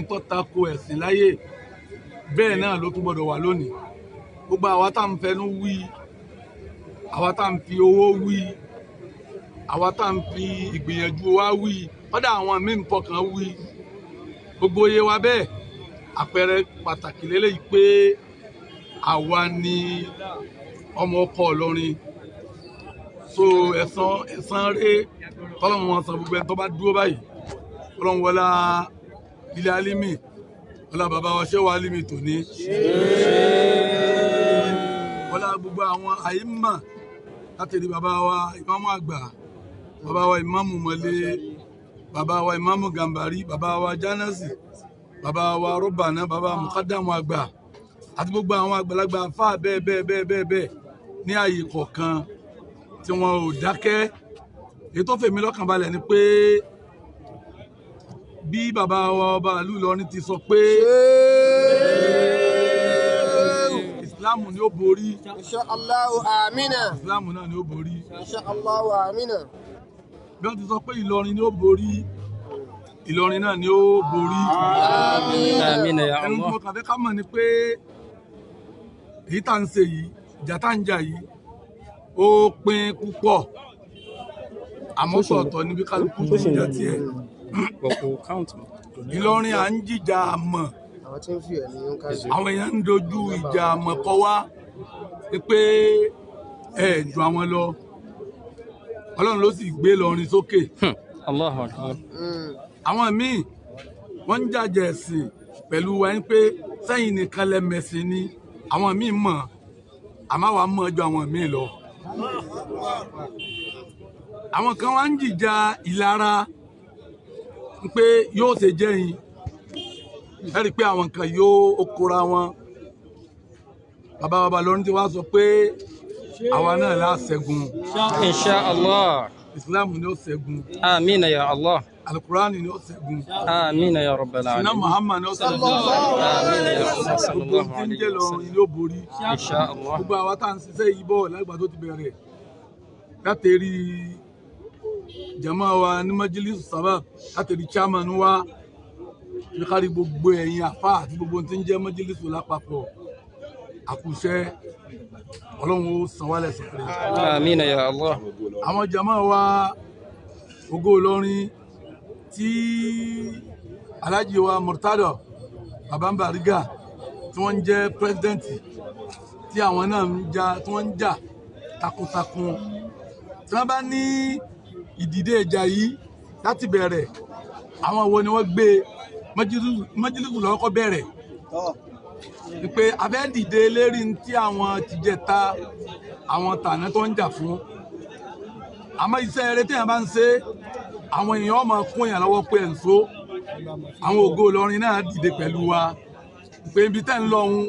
tó tako ẹ̀sìn láyé bẹ́ẹ̀ náà ló tún gbọ́dọ̀ wà lónìí gbogbo àwa tá à ń fẹnu wí àwa tá à ń fi owó wí àwa tá à ń fi ìgbìyànjú wa wí kódà àwọn míì ń fọkàn wí gbogbo iye wa bẹ́ẹ̀ àpẹẹrẹ pàtàkì lélẹ́yìí pé àwa ni ọmọ ọkọ Ìlọrin so ẹ̀san rẹ̀ kọ́lọ́mù wọn san gbogbo ẹni tó bá dúró báyìí kọ́lọ́mù wọlá ilé alimi wọlá bàbá wa ṣé wà alimi tòní wọlá gbogbo àwọn àyímà láti rí bàbá wa ìmáàmù àgbà bàbá wa ìmáàmù mọ̀lé bàbá wa ìmáàmù gàmbàrí bàbá wa jánásì bàbá wa rọ́bàná bàbá mùkádàmù àgbà àti gbogbo àwọn àgbàlagbà fà bẹ́ẹ̀ ní ààyè kọ̀ọ̀kan tí wọn ò dákẹ́ èyí tó fèmí lọ́kàn balẹ̀ ni pé bí bàbá wa ọba ìlú Ìlọrin ti sọ pé ìsìláàmù ni ó borí Insha Allahu amina. ìsìláàmù náà ni ó borí Insha Allahu amina. bí wọ́n ti sọ pé Ìlọrin ni ó borí Ìlọrin náà ni ó borí Àmín ya ẹnu tí mo kàn fẹ́ ká mọ̀ ni pé èyí tá à ń ṣe yìí ìjà tá à ń jà yìí ó pín púpọ̀ àmọ́ sọ̀tọ̀ níbi kálukú tó ń jà tiẹ̀ Ìlọrin à ń jìjà àmọ́ Àwọn tí ń fi ẹ̀mí ń ká sí. àwọn èèyàn ń dojú ìjà àmọ́ kọ wá pé ẹ ju àwọn lọ Ọlọ́run ló sì gbé Ìlọrin sókè Allahu Akbar. àwọn míì wọ́n ń jàjà ẹ̀sìn pẹ̀lú wa ń pé sẹ́yìn nìkan lẹ́mẹ̀sìn ni àwọn míì mọ̀ àmọ́ àwa mọ̀ ju àwọn míì lọ. àwọn kan wá ń jìjà ìlara pé yóò ṣe jẹ́yìn ẹ rí i pé àwọn nǹkan yóò okora wọn bàbá lọ́rin tí wàá sọ pé àwa náà lá ṣẹ́gun Insha Allah. Islam ni ó ṣẹ́gun Àmín ya Allah. Al-Qur'ani ni ó ṣẹ́gun Àmín ya Rabbal Sina Alamin. Muhammad ni ó ṣẹ́gun Àmín ya Allah gbogbo sallallahu tí ń alayhi jẹ́ wa sallam. lọ́rin ló borí Insha Allah. gbogbo àwa tá à ń ṣiṣẹ́ yìí bọ̀ lágbà tó ti bẹ̀rẹ̀ látẹ̀rí jama wa ní májílísù sábàb látẹ̀rí chairman wa ní kárí gbogbo ẹ̀yin àfa àti gbogbo tí ń jẹ́ májílísù lápapọ̀ àkùṣẹ́ Ọlọ́run ó san wálẹ̀ sọ̀rọ̀ Àmín ya Allah. àwọn jama wa Ògo Ìlọrin tí Alhaji wa Murtada Baba Bariga tí wọ́n ń jẹ́ pírẹsidẹ́ǹtì tí àwọn náà ń jà tí wọ́n ń jà takuntakun tí wọ́n bá ní ìdìde ìjà yìí láti bẹ̀rẹ̀ àwọn wo ni wọ́n gbé májílísù lọ́kọ́ bẹ̀rẹ̀ ni pé abẹ́ dìde lérí tí àwọn tìjẹta àwọn tàná tó ń jà fún àmọ́ iṣẹ́ eré tí èèyàn bá ń ṣe àwọn èèyàn máa kún èèyàn lọ́wọ́ pé ẹ̀ ń so àwọn Ògo Ìlọrin náà dìde pẹ̀lú wa pé ibi tẹ́ ń lọ ohun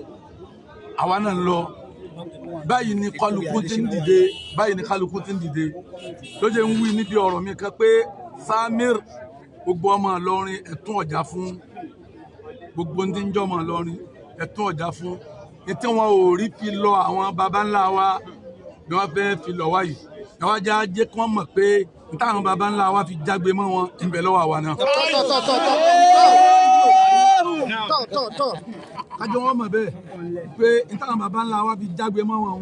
àwa náà ń lọ báyìí ni kálukú ti ń dìde báyìí ni kálukú ti ń dìde ló jẹ́ ń wí níbi ọ̀rọ̀ mi kan pé Samir gbogbo ọmọ Ìlọrin ẹ̀tún ọ̀já fún gbogbo ní ń jọ́ ọmọ Ìlọrin ẹ̀tún ọ̀já fún ní tí wọn ò rí fi lọ àwọn baba ńlá wa ni wọ́n fẹ́ fi lọ wáyìí ẹ̀wá já jẹ́ kí wọ́n mọ̀ pé ní táwọn baba ńlá wa fi jágbe mọ́ wọn ń bẹ lọ́wọ́ àwa náà. kájọ wọn mọ̀ bẹ́ẹ̀ pé ní táwọn baba ńlá wa fi jágbe mọ́ wọn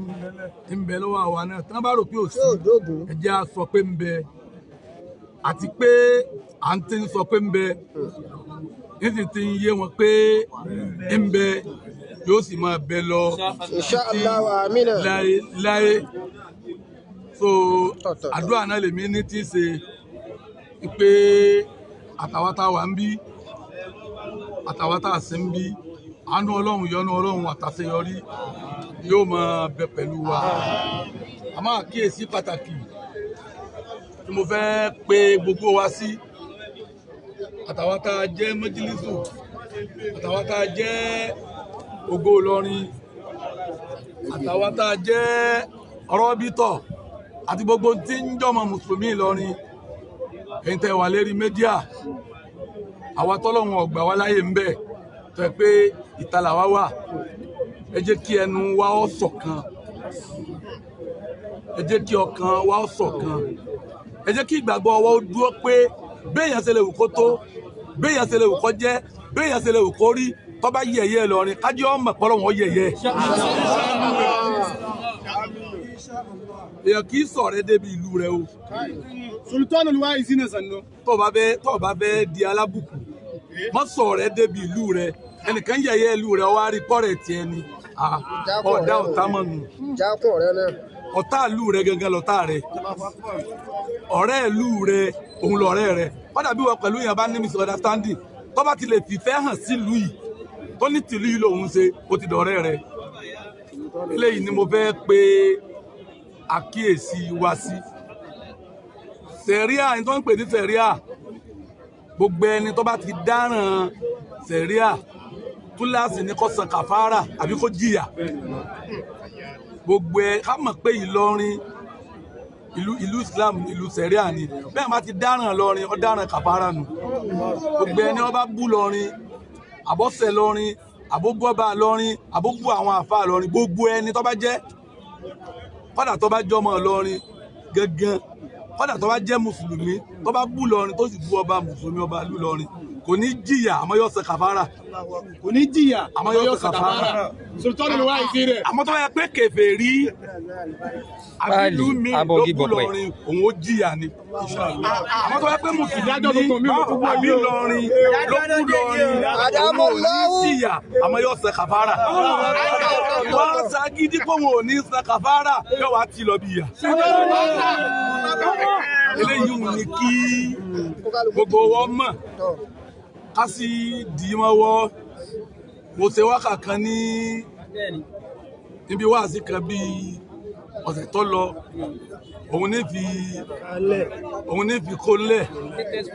ń bẹ lọ́wọ́ àwa náà tí wọ́n bá rò pé ò sí ẹ jẹ́ á sọ pé ń bẹ àti pé à ń tí ń sọ pé ń bẹ ní sì ti ń yé wọn pé ń bẹ yóò sì máa bẹ lọ Insha Allahu amina. láé so àdúrà náà lèmi ní tí í ṣe pé àtàwátà wà ń bí àtàwátà sí ń bí àánú Ọlọ́run yọ́nú Ọlọ́run àtàṣeyọrí yóò máa bẹ pẹ̀lú wa àmọ́ àkíyèsí pàtàkì tí mo fẹ́ pe gbogbo wa sí àtàwátà jẹ́ májílísù àtàwátà jẹ́ Ògo Ìlọrin àtàwátà jẹ́ Rọ́bítọ̀ àti gbogbo tí ń jọmọ mùsùlùmí Ìlọrin èyí tẹ́ wà lérí mídíà àwa tọ́lọ́run ọ̀gbà wa láyé ń bẹ tó yẹ pé ìtàlà wa wà ẹ jẹ́ kí ẹnu wa ó ṣọ̀kan ẹ jẹ́ kí ọkàn wa ó ṣọ̀kan ẹ jẹ́ kí ìgbàgbọ́ wa ó dúró pé béèyàn ṣe lè wù kó tó béèyàn ṣe lè wù kó jẹ́ béèyàn ṣe lè wò kó rí tó bá yẹ̀yẹ́ Ìlọrin kájí ọmọ ìpọ́lọ́ wọn yẹ̀yẹ́ èèyàn kì í sọ̀rọ̀ débi ìlú rẹ o sultan olùwà ìsínà sànú tó bá bẹ́ di alábùkù mọ́ sọ̀rọ̀ débi ìlú rẹ ẹnìkan yẹ̀yẹ́ ìlú rẹ wá rí pọ́rẹ̀ tiẹ̀ ni ọ̀dà ọ̀tá mọ́nu ọ̀tá ìlú rẹ gangan lọ̀tá rẹ ọ̀rẹ́ ìlú rẹ òun lọ̀rẹ́ rẹ kódà bí wọn pẹ̀lú yẹn bá ní misunderstanding tó bá ti lè fìfẹ́ hàn sílùú yìí tó ní tìlú yìí lòun ṣe ó ti dọ̀rẹ́ rẹ eléyìí ni mo fẹ́ pe àkíyèsí wa sí sẹ̀ríà ní tó ń pè ní sẹ̀ríà gbogbo ẹni tó bá ti dáràn sẹ̀ríà túláàsì ní kó san kàfárà àbí kó jìyà gbogbo ẹ ká mọ̀ pé Ìlọrin ìlú Islam ìlú sẹ̀ríà ni bẹ́ẹ̀ má ti dáràn lọrin ó dáràn kàfárà nù gbogbo ẹni ó bá bú lọrin àbọ̀sẹ̀ lọrin àbógbọ́ba lọrin àbógbó àwọn àfa lọrin gbogbo ẹni tó bá jẹ́ kódà tó bá jọmọ lọrin gángan kódà tó bá jẹ́ mùsùlùmí tó bá bú lọrin tó sì bú ọba mùsùlùmí ọba ìlú lọrin kò ní jìyà àmọ́ yóò san kàfárà kò ní jìyà àmọ́ yóò san kàfárà sultan olùwà ìsínà àmọ́ tó yẹ pé kèfèrí àbílú mi ló bú lọrin òun ó jìyà ni àmọ́ tó yẹ pé mùsùlùmí àbí lọrin ló bú lọrin òun ò ní jìyà àmọ́ yóò san kàfárà wọ́n ṣagídí pé òun ò ní san kàfárà yóò wá ti lọ bí ìyà eléyìí ni kí gbogbo wọn mọ̀ ká sì dì í mọ́wọ́ mo ṣe wákà kan níbi wáàsí kan bíi ọ̀sẹ̀ tó lọ òun ní fi kólẹ̀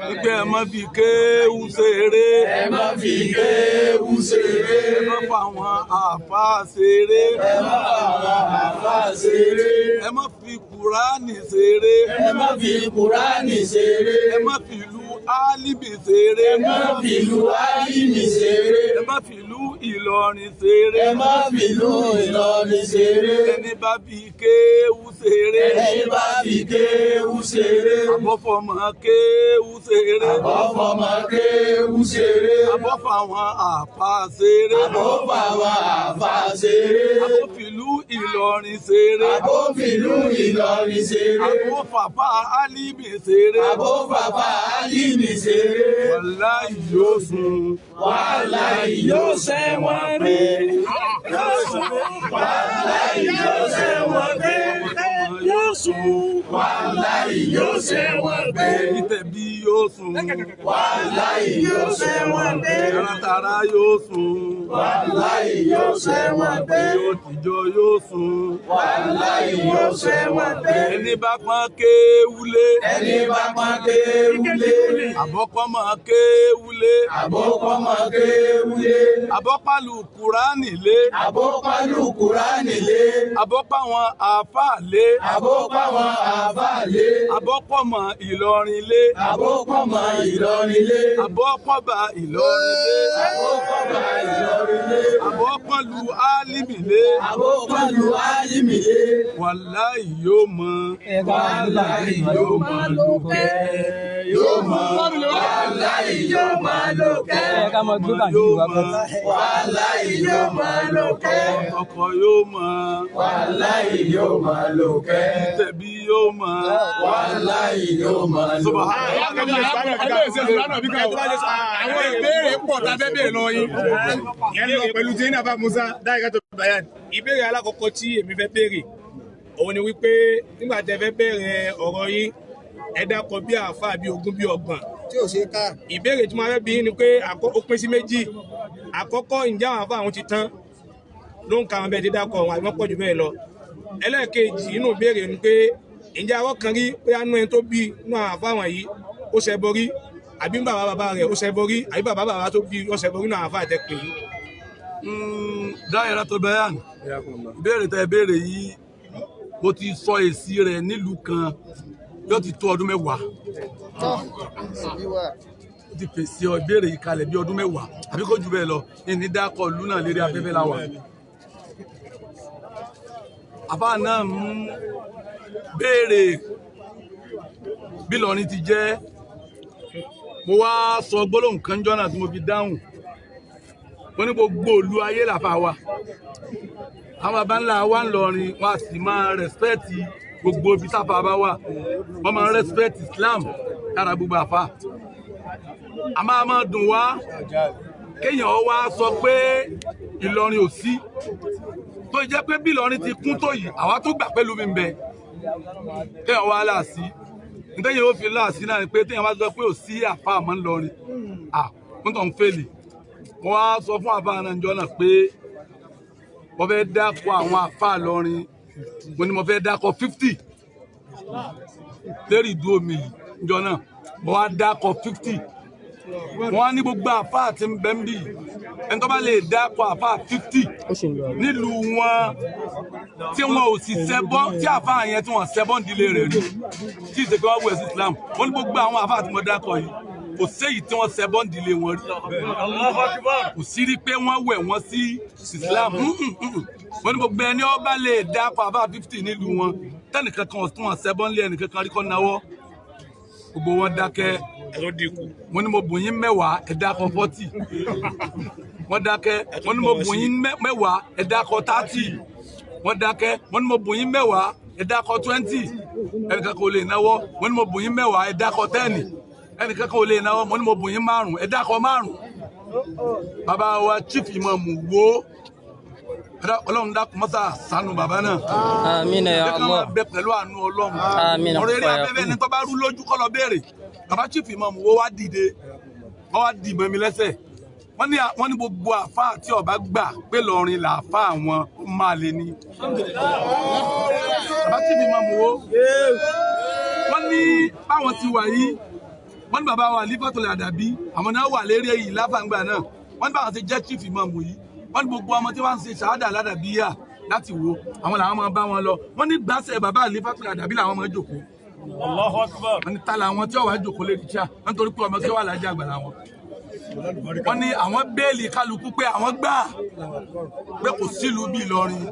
nígbà ẹ má fi kéwú ṣeré ẹ má fi kéwú ṣeré ẹ má fa àwọn àfá ṣeré ẹ má fa àwọn àfá ṣeré ẹ má fi kùránì ṣeré ẹ má fi kùránì ṣeré ẹ má fi ìlú álímì ṣeré ẹ má fi ìlú álímì ṣeré ẹ má fi ìlú Ìlọrin ṣeré ẹ má fi ìlú Ìlọrin ṣeré ẹni bá fi kéwú ṣeré ẹni bá fi kéwú ṣeré àbọ̀fọ̀mọ kéwú ṣeré àbọ̀fọ̀mọ kéwú ṣeré àbọ̀fàwọn àfà ṣeré àbọ̀fàwọn àfà ṣeré àbọ̀fìlú Ìlọrin ṣeré àbọ̀fìlú Ìlọrin ṣeré àbọ̀fàfà álímì ṣeré àbọ̀fàfà álímì ṣeré wàláhì yóò sùn wàláhì yóò ṣẹ̀wọ̀n gbé yóò sùn wàláhì yóò ṣẹ̀wọ̀n gbé yóò sùn wàláhì yóò ṣẹ̀wọ̀n gbé ìtẹ̀bí yóò sùn wàláhì yóò ṣẹ̀wọ̀n gbé tàràtàrà yóò sùn wàláhì yóò ṣẹ̀wọ̀n gbé yóò tìjọ yóò sùn wàláhì yóò ṣẹ̀wọ̀n gbé ẹni bá pọ́n kéwúlé ẹni bá pọ́n kéwúlé àbọ́kọ́mọ kéwúlé àbọ́kọ́mọ kéwúlé àbọ́pàlù kùránì lé àbọ́pàlù kùránì lé àbọ́pàwọn àfáà lé àbọ́pàwọn àfáà lé àbọ́pọ̀mọ̀ Ìlọrin lé àbọ́pọ̀mọ̀ Ìlọrin lé àbọ́pọ̀bà Ìlọrin lé àbọ́pọ̀bà Ìlọrin lé àbọ́pọ̀lù álímì lé àbọ́pọ̀lù álímì lé wàláhì yóò mọ wàláhì yóò mọ lókè yóò mọ wàláhì yóò mọ lókè wàláhì yóò mọ lókè ọkọ yóò mọ wàláhì yóò mọ lókè tẹ̀bí yóò mọ wàláhì yóò mọ lókè. àwọn ìbéèrè pọ̀ tá a fẹ́ béèrè lọ yín ẹ lọ pẹ̀lú jẹ́yìn àbá Musa dáìgá tó bayan. ìbéèrè alákọ̀ọ́kọ́ tí èmi fẹ́ béèrè òun ni wípé nígbà tẹ́ fẹ́ bẹ̀rẹ̀ ọ̀rọ̀ yín ẹ dákọ̀ bí àáfàá bí ogún bí ọgbọ̀n tí ò ṣe ká. ìbéèrè tí mo fẹ́ bí ni pé ó pín sí méjì àkọ́kọ́ ǹjẹ́ àwọn àáfàá àwọn ti tán ló ń ka àwọn bẹ́ẹ̀ ti dákọ̀ àwọn àìmọ́ pọ̀ jù bẹ́ẹ̀ lọ ẹlẹ́ẹ̀kejì inú ìbéèrè ni pé ǹjẹ́ àwọn kan rí pé anú ẹni tó bí inú àwọn àáfàá àwọn yìí ó ṣẹ borí àbí bàbá bàbá rẹ̀ ó ṣẹ borí àbí bàbá bàbá tó bí ó ṣẹ borí inú àwọn àáfàá tẹ pé yìí. dáhìrá tó bayan ìbéèrè tẹ ìbéèrè yìí mo ti sọ èsì rẹ̀ nílùú kan yóò ti tó ọdún mẹ́wàá ó ti fèsì ìbéèrè yìí kalẹ̀ bí ọdún mẹ́wàá àbí kò jù bẹ́ẹ̀ lọ ní dákọ̀ ìlú náà lérí afẹ́fẹ́ la wà. àbá náà ń béèrè bí Ìlọrin ti jẹ́ mo wá sọ gbólóhùn kan jọ́nà tí mo fi dáhùn wọ́n ní gbogbo ìlú ayé làfà wa àwọn bàbá ńlá wa ń lọrin wọn a sì máa rẹ́spẹ́tì gbogbo ibi táfà bá wà wọ́n máa rẹ́spẹ́tì Islam lára gbogbo àfà àmọ́ a máa dùn wá kéèyàn wá sọ pé Ìlọrin ò sí tó jẹ́ pé bí Ìlọrin ti kún tó yìí àwa tó gbà pẹ̀lú mi ń bẹ kéèyàn wá láàsí nítorí yóò fi láàsí náà ni pé téèyàn bá sọ pé ò sí àfà àmọ́ ńlọrin ń tàn fèlì wọ́n á sọ fún àfà náà níjọ́ náà pé mo fẹ́ dákọ̀ àwọn àfà Ìlọrin mo ní mo fẹ́ dákọ̀ 50 lérí ìdúró mi yìí níjọ́ náà mo wá dákọ̀ 50 wọ́n á ní gbogbo àfà àti mbẹ́mbì ẹni tó bá lè dákọ̀ àfà 50 nílùú wọn tí wọn ò sì ṣẹbọ tí àfà yẹn tí wọn ṣẹbọ nílé rẹ̀ rí tí ìṣègbè wọn wù ẹ̀sìn Islam wọ́n ní gbogbo àwọn àfà àti mo dákọ̀ yìí kò séyìí tí wọ́n ṣẹbọ nílé wọn rí kò sí rí pé wọ́n wẹ̀ wọ́n sí Islam wọ́n ní gbogbo ẹni ó bá lè dákọ̀ àfà 50 nílùú wọn tẹ́nìkan kan tí wọ́n ṣẹbọ nílé ẹnìkan kan rí kọ́ náwó gbogbo wọn dákẹ́ mo ní mo bùn yín 10 ẹ dákọ̀ 40 wọ́n dákẹ́ mo ní mo bùn yín 10 ẹ dákọ̀ 30 wọ́n dákẹ́ mo ní mo bùn yín 10 ẹ dákọ̀ 20 ẹnìkan kò lè náwó mo ní mo bùn yín 10 ẹ dákọ̀ 10 ẹnìkan kò lè náwó mo ní mo bùn yín 5 ẹ dákọ̀ 5 bàbá wa chief imam wo Ọlọ́run dákun mọ́sá ṣàánú bàbá náà Àmín ya Allah bẹ pẹ̀lú àánú Ọlọ́run Àmín ọ̀rọ̀ eré abẹ́bẹ́ ni tó bá rú lójú kọ́ lọ béèrè bàbá chief imam wo wá dìde wọ́n wá dì mọ́ mi lẹ́sẹ̀ wọ́n ní gbogbo àfà tí ọba gbà pé lọrin làáfà àwọn máa lè ní bàbá chief imam wo wọ́n ní báwọn ti wà yìí wọ́n ní bàbá wa Alifatul Adabi àwọn náà wà lérí èyí láfàǹgbà náà wọ́n ní báwọn ti jẹ́ chief imam yìí wọ́n ní gbogbo ọmọ tí wọ́n ń ṣe ṣàhádà ládàbíyà láti wo àwọn làwọn máa bá wọn lọ wọ́n ní gbàṣẹ bàbá Alifatul Adabi làwọn máa jókòó Allahu Akbar wọ́n ní ta làwọn tí wọ́n wá jókòó lè kíá nítorí pé ọmọ kí wà lájà àgbàlá wọn wọ́n ní àwọn béèlì kálukú pé àwọn gbà pé kò sílùú bí Ìlọrin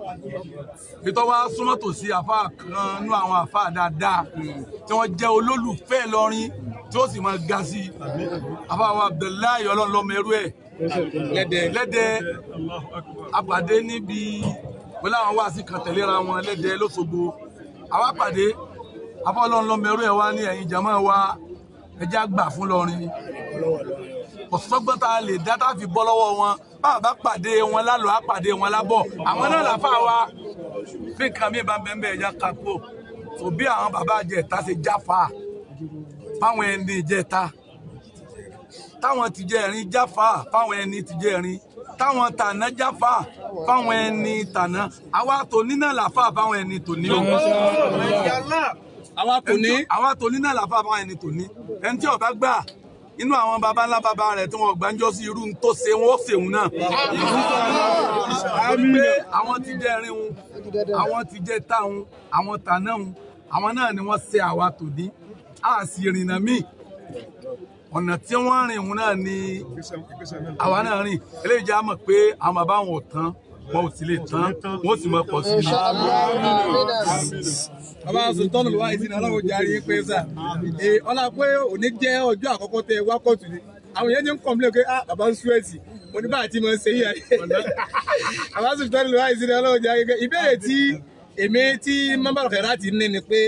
ìtọ́ wa súnmọ́ tòsí àfà kan nú àwọn àfà dáadáa tí wọ́n jẹ́ olólùfẹ́ Ìlọrin tí ó sì máa ga sí àfà wa Abdullahi ọlọ́lọ́mọ ẹrú ẹ̀ lẹ́dẹ̀ apàdé níbi pẹ̀lú àwọn wáàsí kan tẹ̀léra wọn lẹ́dẹ̀ lóṣogbo àwa pàdé àfà ọlọ́lọ́mọ ẹrú ẹ̀ wá ní ẹ̀yìn jàmọ́ wa ẹjẹ́ àgbà fún Ìlọrin ọ̀sọ́gbọ́n tá a lè dá tá a fi bọ́ lọ́wọ́ wọn bá pàdé wọn lálọ́ àpàdé wọn lábọ̀ àwọn náà làfà wa fi nǹkan mi bá bẹ́ẹ̀ ẹ̀yà kápò òbí àwọn bàbá àjẹta ṣe jáfa fáwọn ẹni ìjẹta táwọn ti jẹ ẹ̀rín jáfa fáwọn ẹni ti jẹ ẹ̀rín táwọn tàná jáfa fáwọn ẹni tàná àwa tòní náà làfà fáwọn ẹni tòní o àwa tòní náà làfà fáwọn ẹni tòní ẹni tí ó bá gbà inú àwọn baba ńlá baba rẹ̀ tí wọ́n gbàǹjọ́ sí irú tó ṣe wọ́n ṣèun náà pé àwọn ti jẹ́ ẹ̀rín wọn àwọn ti jẹ́ táwọn àwọn tàná wọn àwọn náà ni wọ́n ṣe àwa tòní a sì rìnnà míì ọ̀nà tí wọ́n rìn wọn náà ni àwa náà rìn eléyìí jẹ́ àmọ̀ pé àwọn bàbá wọn ò tán wọn ò sì lè tán wọn ò sì mọ̀ pọ̀ sí i. bàbá sultanu lọ́wọ́ ìsìn aláwọ̀ jàre pé sà ọlá pé òní jẹ́ ọjọ́ àkọ́kọ́ tẹ wá kóòtù ni àwọn èèyàn ti ń kọ̀m̀plé pé bàbá ń súwèsì oníbà àti mọ̀ ń ṣe yíyá bàbá sultanu lọ́wọ́ ìsìn aláwọ̀ jàre pé ìbéèrè tí èmi tí mọ́bàrọ̀ kẹ̀rẹ́ àti ní ni pé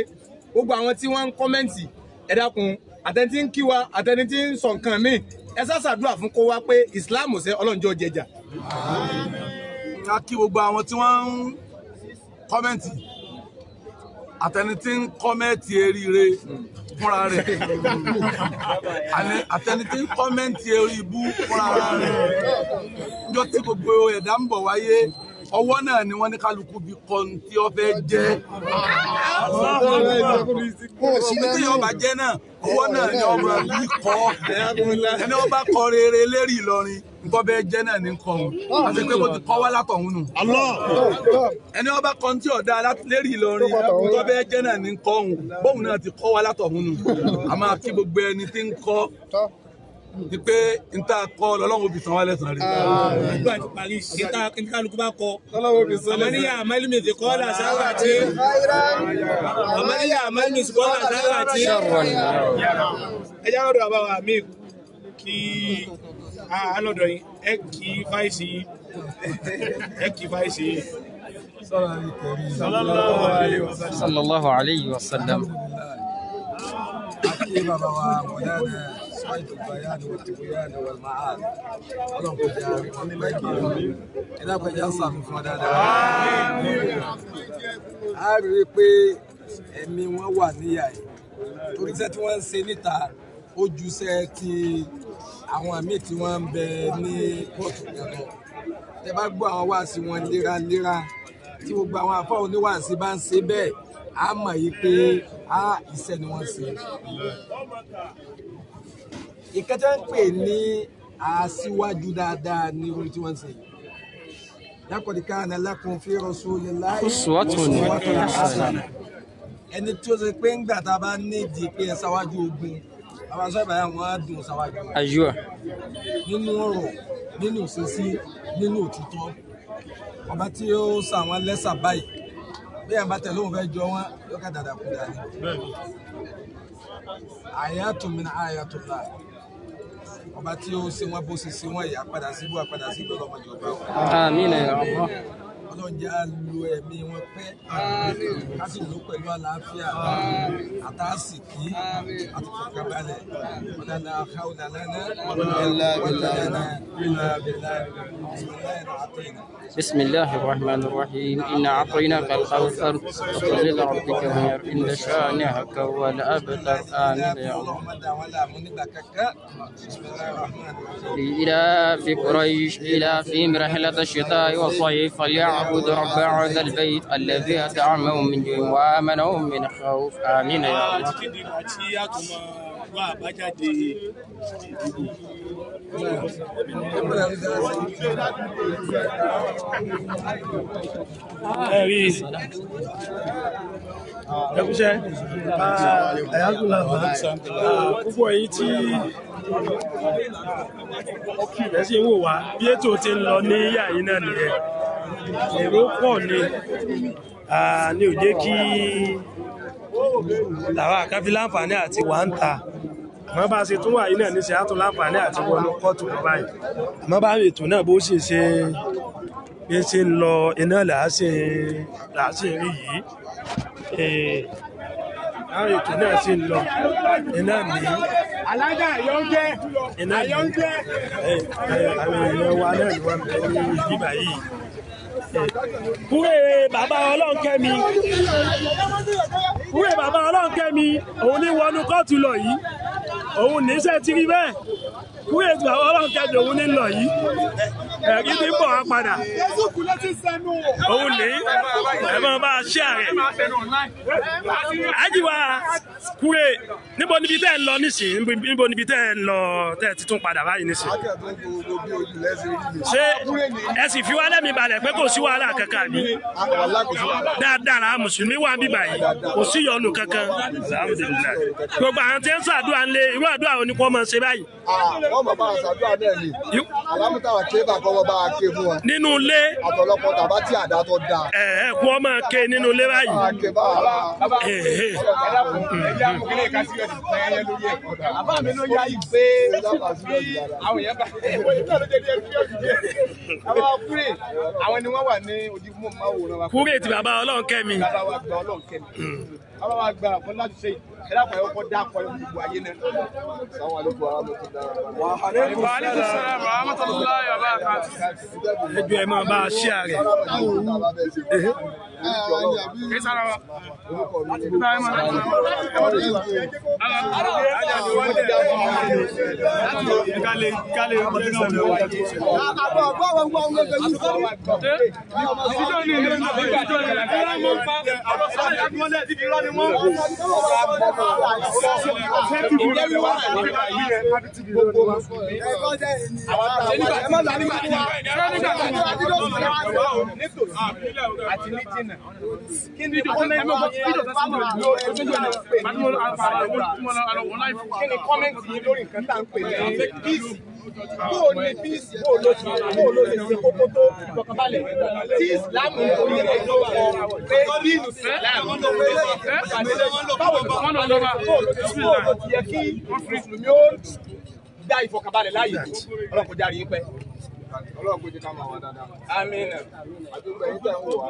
gbogbo àwọn tí wọ́n ń kọ́mẹ́ǹtì ẹ dákun àtẹni tí ń kí wa àtẹni tí ń sọ nǹkan míì ẹ ṣàṣàdúrà fún kó wá pé ìsìláàmù ṣe ọlọ́njọ́ jẹjà. ká kí gbogbo àwọn tí wọ́n ń kọ́mẹ́ǹtì àtẹni tí ń kọ́mẹ́ǹtì eríire fúnra rẹ̀ àtẹni tí ń kọ́mẹ́ǹtì erí ibú fúnra rẹ̀ níjọ́ tí gbogbo ẹ̀dá ń bọ̀ wáyé ọwọ́ náà ni wọ́n ní kálukú bí kan tí ó fẹ́ jẹ́ tí ọba jẹ́ náà ọwọ́ náà ni ọba yìí kọ́ ẹni ọba kọ rere lérí Ìlọrin nǹkan bẹ́ẹ̀ jẹ́ náà ní nǹkan òun àti pé kò ti kọ́ wá látọ̀hún nù ẹni ọba kan tí ọ̀dà lérí Ìlọrin nǹkan bẹ́ẹ̀ jẹ́ náà ní nǹkan òun bóun náà ti kọ́ wá látọ̀hún nù àmọ́ kí gbogbo ẹni tí ń kọ́ ni pé n ta kọ lọ́lọ́run òbí san wá lẹ́san rẹ̀. nígbà tí parí ìta kálukú bá kọ àmàlíyà àmàlímẹsì kọ́ là sáwà tí àmàlíyà àmàlímẹsì kọ́ là sáwà tí. ẹ já lọ́dọ̀ àbáwá mi kí alọ́dọ̀ yìí ẹ kì í fáìsì sallallahu alayhi wa sallam. أكيد بابا مولانا سعيد البيان والتبيان والمعاد اللهم كجاري ومن إذا كجا صاف فدادا a rí pé ẹ̀mí wọn wà níyà yìí torí iṣẹ́ tí wọ́n ń ṣe níta ó ju iṣẹ́ tí àwọn míì tí wọ́n ń bẹ ní kóòtù kan lọ tẹ́ bá gbọ́ àwọn wáàsí wọn léraléra tí gbogbo àwọn àfọ oníwàásí bá ń ṣe bẹ́ẹ̀ a mọ̀ yìí pé iṣẹ́ ni wọ́n ṣe. Ìkẹtẹ́ ń pè ní aṣíwájú dáadáa ní orí tí wọ́n ṣe. Laqad kana lakum fi rasulillahi uswatun hasanah. Ẹni tí ó ṣe pé ńgbà tá a bá nídìí pé ẹ ṣáwájú ogun àwọn aṣọ ìbáyà wọn á dùn ṣáwájú. Aywa. Nínú ọ̀rọ̀, nínú ìṣesí, nínú òtítọ́. Ọba tí ó ṣàwọn lẹ́sà báyìí bí ẹ̀ bá tẹ̀lé òun fẹ́ jọ wọn yóò ká dàda kú dání. Ayatun min ayatullah. Ọba tí ó ṣe wọn bó ṣe ṣe wọn ìyá padà sí gbọ́dọ̀ ọmọdé ọba wọn. Àmín ya Allah. Ọlọ́run jẹ́ á lo ẹ̀mí wọn pẹ́ ká sì lò pẹ̀lú àlàáfíà àtàsìkí àti fọkànbalẹ̀ ọ̀dàlà hawla lana wala quwwata illa billah. بسم الله الرحمن الرحيم إنا أعطيناك الكوثر فصل لربك وانحر إن شانئك هو الأبتر. آمين يا الله. لإلاف قريش إلافهم رحلة الشتاء والصيف فليعبدوا رب هذا البيت الذي أطعمهم من جوع وآمنهم من خوف. آمين يا الله. Ẹkúṣẹ́ púpọ̀ èyí tí ẹ sì ń wò wá bí ètò ti ń lọ ní yàyín náà nìyẹn. Èrò pọ̀ ni ò jẹ́ kí làwọn àkáfí láǹfààní àti wà ń ta. Àmọ́ bá ṣe tún wà yìí náà ní ṣe àtún láǹfààní àti wọnú kọ́ọ̀tù báyìí. Àmọ́ bá ètò náà bó ṣe bí ṣe ń lọ iná làásì rí yìí. Àwọn ètò náà sì ń lọ iná ní alága àyọ́ngẹ́ àwọn èèyàn wa náà ni wọ́n bẹ ní bíbá yìí. Kúrè bàbá Ọlọ́nkẹ́mi òun ní wọnú kóòtù lọ yìí, òun níṣẹ́ ti rí bẹ́ẹ̀. Kúrè bàbá Ọlọ́nkẹ́mi òun ní lọ yìí, ẹ̀rí ti ń bọ̀ wá padà. Òun ní ẹ máa bá a ṣe ààrẹ. Àjíwá Kúrè níbo níbi tẹ́ ẹ ń lọ nísìnyí, níbo níbi tẹ́ ẹ ń lọ tẹ́ ẹ ti tún padà báyìí nísìnyí. Ṣé ẹ sì fi wá lẹ́mìí balẹ̀ pé kò sí wàhálà kankan ni? Dáadáa mùsùlùmí wà bíbà yìí, kò sí ìyọnu kankan. Gbogbo àwọn tí ń ṣàdúrà ńlẹ̀ irú àdúrà wo ni kò máa ṣe báyìí? Wọ́n mọ̀ bá a ṣàdúrà náà ni. Alámútàwà ké bá kọ́ bá a ké fún wa. Nínú ilé. Àtọ̀lọ́pọ̀ tàbá tí àdá tó dáa. Kú ọ máa ké nínú ilé báyìí. Bá a ké bá a. Àbá mi ló yá yìí pé àwọn èèyàn bá àwọn Kúrè àwọn ni wọ́n wà ní ojúmọ́ máwòrán wa. Kúrè ti bàbá Ọlọ́nkẹ́mi. Bàbá wa gba Ọlọ́nkẹ́mi. Bàbá wa gba ọ̀kan láti ṣe ẹ̀dá kan ẹ̀kọ́ dá akọ gbogbo ayé náà. Assalamu alaikum warahmatullahi Wa alaikum assalam wa rahmatullahi wa barakatuh. Ẹjọ́ ẹ máa bá a ṣe ààrẹ. Kọ́mẹ́ntì yìí lórí nǹkan tá à ń pè ní peace. Bóò ní peace, bóò ló ṣe ṣe kókó tó ìfọkànbalẹ̀ tí Islam ń torí ẹ̀ ló kọ pé bíìlù Islam báwo ni bóò ló ti yẹ kí Mùsùlùmí ó dá ìfọkànbalẹ̀ láàyè Ọlọ́run kò járe yín pẹ́. Ọlọ́run kò jẹ́ ká máa wà dáadáa. Àmín. Àdúgbò ẹ̀yin tẹ̀ ń wò wá.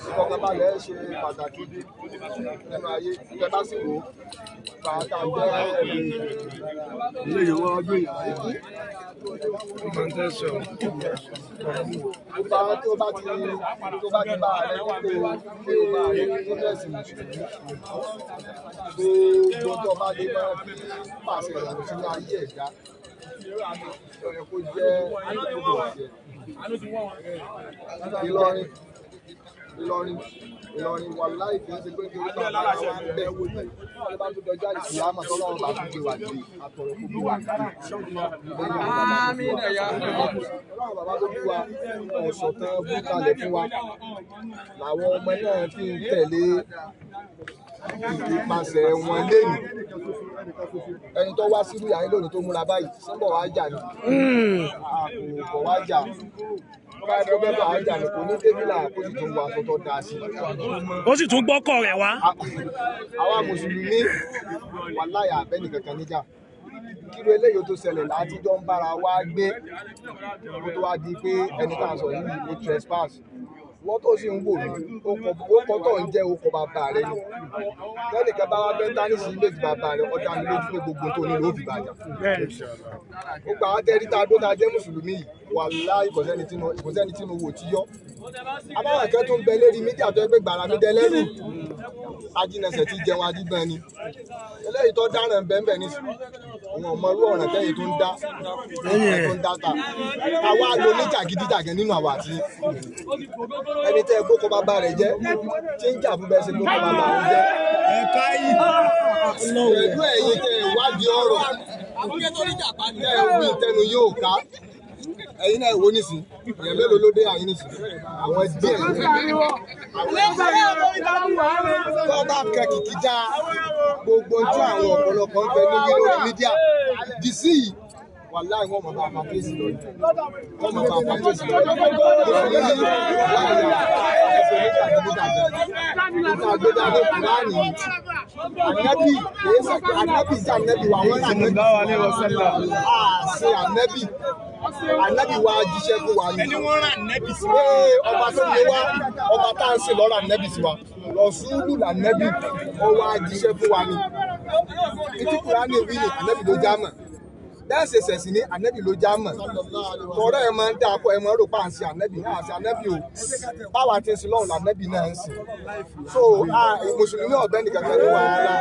Ìfọkànbalẹ̀ ṣe pàtàkì nínú ayé. Ìjọba bá sì wò ó. Bàtà jẹ́ ilé ìwọ ọdún yìí. Ìgbà tó bá ti bá rẹ̀ nípò pé ó bá rẹ̀ nínú ẹ̀sìn Mùsùlùmí. Gbogbo tó bá dé máa fi pàṣẹ ìrọ̀lẹ́ sínú ayé ẹ̀dá. Ọ̀rẹ́ kò jẹ́ gbogbo ọ̀sẹ̀. Ìlọrin wà láì fi ń ṣe pé kí ó bá wà bẹ́ẹ̀ wò ní wọ́n bá tó dọjọ́ ìsìlá àmọ́ tọ́lọ́run bá tún gbé wà dé àtọ̀rọ̀ kó bí wà ní. Ọlọ́run bàbá tó bí wa ọ̀sọ̀ tán bú kalẹ̀ fún wa làwọn ọmọ náà fi ń tẹ̀lé ìpasẹ̀ wọn lẹ́nu. Ẹni tó wá sílùú yàrá lónìí tó múra báyìí síbọ̀ wá jà ní. Kò wá jà. Bá ẹgbẹ́ bẹ́ẹ̀ wá jà ní kò ní débìlà kó sì tún wọ aṣọ tó dáa sí. Ó sì tún gbọ́kọ̀ rẹ̀ wá. Àwa Mùsùlùmí wà láyà abẹ́ni kankan níjà. Kí ló eléyìí tó ṣẹlẹ̀ láti jọ ń bára wa gbé kó tó wá di pé ẹni tá à ń sọ yìí ó trespass. Wọ́n tó sì ń wò mí, ó kọ́ tó ń jẹ́ okọ̀ bàbá rẹ̀ ni. Lẹ́nìkan bá wá bẹ́ dání sí méjì bàbá rẹ̀ ọjà mi lójú pé gbogbo tó ní ló fi bàjá. Ó gbà á tẹ́rí tá a dó tá a jẹ́ Mùsùlùmí yìí, wàláhì kò sẹ́ni tí mo wò tí yọ́. Abáwọn kan tó ń bẹ lérí mídíà tó ẹgbẹ́ gbàrà mi dẹ́lẹ́rù. Ajínẹsẹ̀ ti jẹun ajígbọ́n ni. Eléyìí tó dáràn bẹ́ẹ̀ ní òun ọmọ irú ọ̀ràn tẹ́yìn tó ń dá tó ń dáta. Àwa lo ní jàgídíjàgan nínú àwa àti ẹni tẹ́ ẹ gbókò bàbá rẹ̀ jẹ́ tí ń jà fún bẹ́ẹ̀ ṣe gbókò bàbá rẹ̀ jẹ́. Pẹ̀lú ẹ̀yin tẹ́ ẹ wádìí ọ̀rọ̀ tẹ́ ẹ wí ìtẹnu yóò ká. Ẹ̀yin náà wo nísìn èèyàn mélòó ló dé àyín nísìn àwọn díẹ̀ tó bá kẹ kìkì já gbogbo ojú àwọn ọ̀pọ̀lọpọ̀ ń bẹ níbi lórí mídíà dì sí yìí wàláhì wọ́n mọ̀ bá àpapẹ̀sì lórí wọ́n mọ̀ bá àpapẹ̀sì lórí ànábì jẹ́ ànábì wà wọ́n ànábì wa jíṣẹ́ fún wa ní pé ọba tó ní wá ọba tá à ń sìn lọ́rọ̀ ànábì sí wa Rọ̀súlù lànábì ó wá jíṣẹ́ fún wa ní títí Kùránì wí ní ànábì ló já mọ̀ bẹ́ẹ̀ ṣe ṣẹ̀sìn ní ànábì ló já mọ̀ tọ́rọ̀ ẹ̀ máa ń dá akọ ẹ̀ máa ń rò pa à ń sin ànábì náà àti ànábì o báwa ti ń sin lọ́run lànábì náà ń sìn so mùsùlùmí ọ̀bẹ nìkan kan ní wàhálà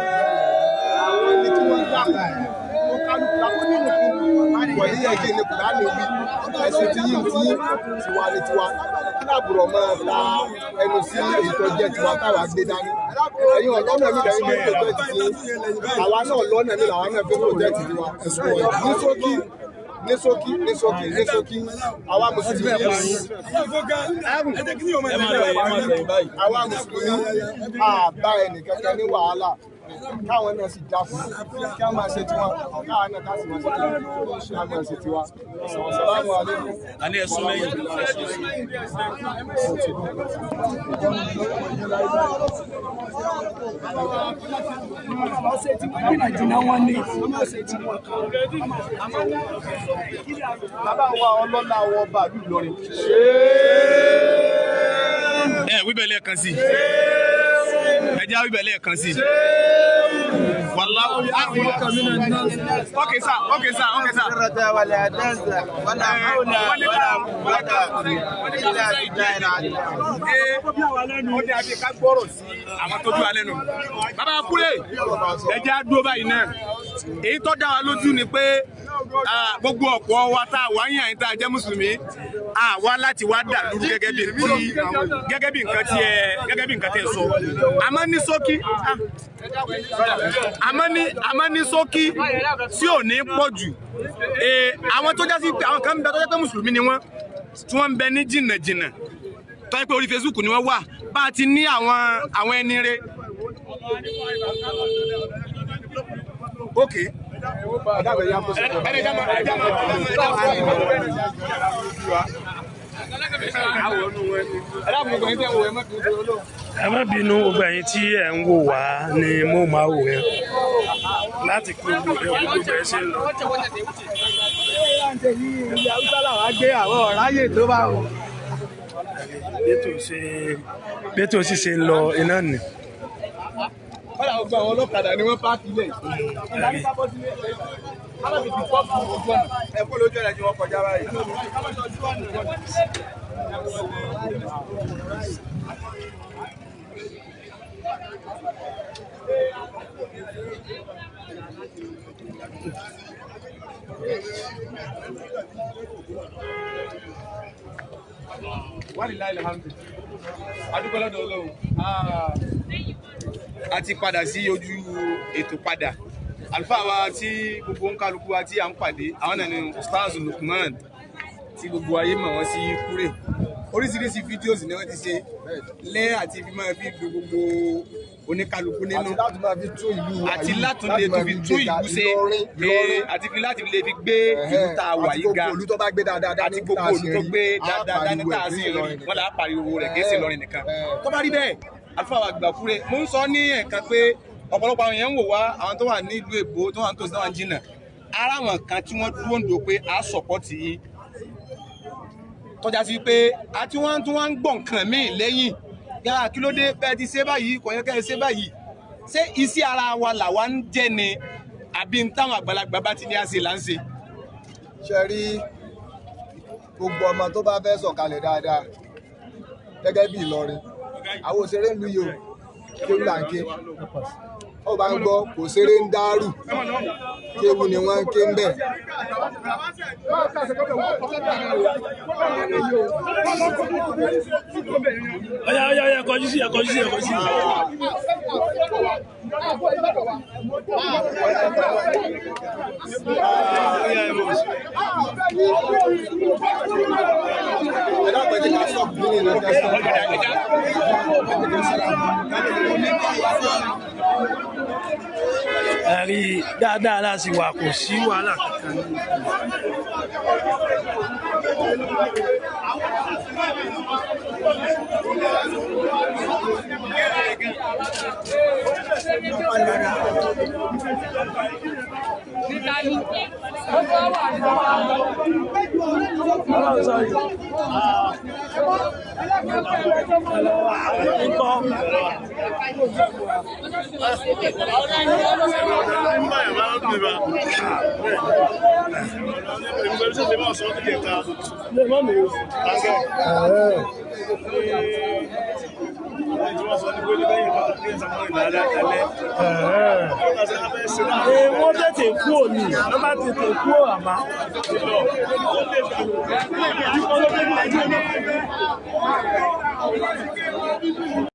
àwọn ẹni tí wọ́n dá wọ̀nyí yẹ kí ni Kùránì wí ẹ̀sìn tí yìí tiwa ni tiwa kí láàbùrọ̀ máa ta ẹnu sí èyí tó jẹ́ tiwa táwa gbé dání ẹ̀yin ọ̀lọ́nà mi lẹ́yìn ní pòjẹ́tì tí àwa náà lọ́nà mi làwọn náà fi pòjẹ́tì tiwa ní ṣókí àwa mùsùlùmí àbá ẹnìkankan ní wàhálà káwọn náà sì já fún kí a máa ṣe tiwa káwọn náà ká sì máa ṣe tiwa Assalamu alaikum. A ní ẹ̀sùn lẹ́yìn. Bàbá wa ọlọ́lá wọ bàálù Ìlọrin. Wíbẹ̀ lẹ́ẹ̀kan sí. Ẹja wíbẹ̀ lẹ́ẹ̀kan sí. Wallahu Okay, sir. ولا تنسى ولا حول ولا قوة إلا بالله. Ó dé àbí ká gbọ́rọ̀ sí àwọn tó dúró alẹ́ nù. Bàbá Kúlé, ẹja dúró báyìí náà. Èyí tó dá wa lójú ni pé gbogbo ọ̀pọ̀ wa tá a wá yàn yín tá a jẹ́ Mùsùlùmí, wá láti wá dà lóru gẹ́gẹ́ bí nǹkan tí ẹ sọ. Àmọ́ ní ṣókí tí ò ní pọ̀ jù. Àwọn tó já sí àwọn kan ń bẹ tó jẹ́ pé Mùsùlùmí ni wọ́n tí wọ́n ń bẹ ní jìnnàjìnnà tó yẹ pé orí Facebook ni wọ́n wà bá a ti ní àwọn ẹni rẹ̀. Okay. ẹ má bínú gbogbo ẹ̀yin tí ẹ ń wò wá ní móhùnmáwòrán láti kó gbogbo bẹ́ẹ̀ ṣe ń lọ. ìyá Hausa làwọn gbé àwọn ọ̀ráyè tó bá wọn. bẹ́tò sì ṣe ń lọ iná nì. wọ́n làwọn gba àwọn ọlọ́kadà ni wọ́n páàkì lẹ̀. ẹ̀kọ́ lójú ẹ̀rẹ́ tí wọ́n kọjá báyìí. adúgbò lọ́dọ̀ Ọlọ́run a ti padà sí ojú ètò padà àlùfáà wa tí gbogbo ń kálukú wa tí à ń pàdé àwọn náà ni Ustaz Lukman tí gbogbo ayé mọ̀ wọ́n sí Kúrè oríṣiríṣi fídíòs ni wọ́n ti ṣe lẹ́ àti fi máa fi du gbogbo oníkálukú nínú àti láti lè tó fi tún ìlú ṣe àti láti lè fi gbé ìlú tá a wà yìí ga àti gbogbo olú tó gbé dáadáa ní tá a sí Ìlọrin wọn là á pariwo rẹ̀ kì í ṣe Ìlọrin nìkan tó bá rí bẹ́ẹ̀ àlùfáà wa gbà Kúrè mo ń sọ ní ẹ̀ẹ̀kan pé ọ̀pọ̀lọpọ̀ àwọn èèyàn ń wò wá àwọn tó wà ní ìlú èbó tó wà ní tòsí náà jìnnà ara wọn kan tí wọ́n dúró ń do pé a sọ̀pọ̀tì yìí tọ́já sí pé àti wọ́n tún wá ń gbọ́ nǹkan míì lẹ́yìn yàrá kí ló dé bẹ́ẹ̀ ti ṣe báyìí kò yẹ kẹ́ ẹ ṣe báyìí ṣé iṣẹ́ ara wa làwa ń jẹ́ ni àbí ń táwọn àgbàlagbà bá ti ní àṣẹ là ń ṣe. ṣe rí gbogbo ọmọ tó bá fẹ́ sọ̀kalẹ̀ dáadáa gẹ́gẹ́ bí Ìlọrin àwọn òṣèré ń lu yìí o kéwù là ń ké ó bá ń gbọ́ kò ṣeré ń dárù kéwù ni wọ́n ń ké ń bẹ̀. ọ̀yà kọjú sí. ẹ̀rí dáadáa láti wà kò sí wàhálà kankan ní. wọ́n tètè kú òní wọ́n bá tètè kú àmà.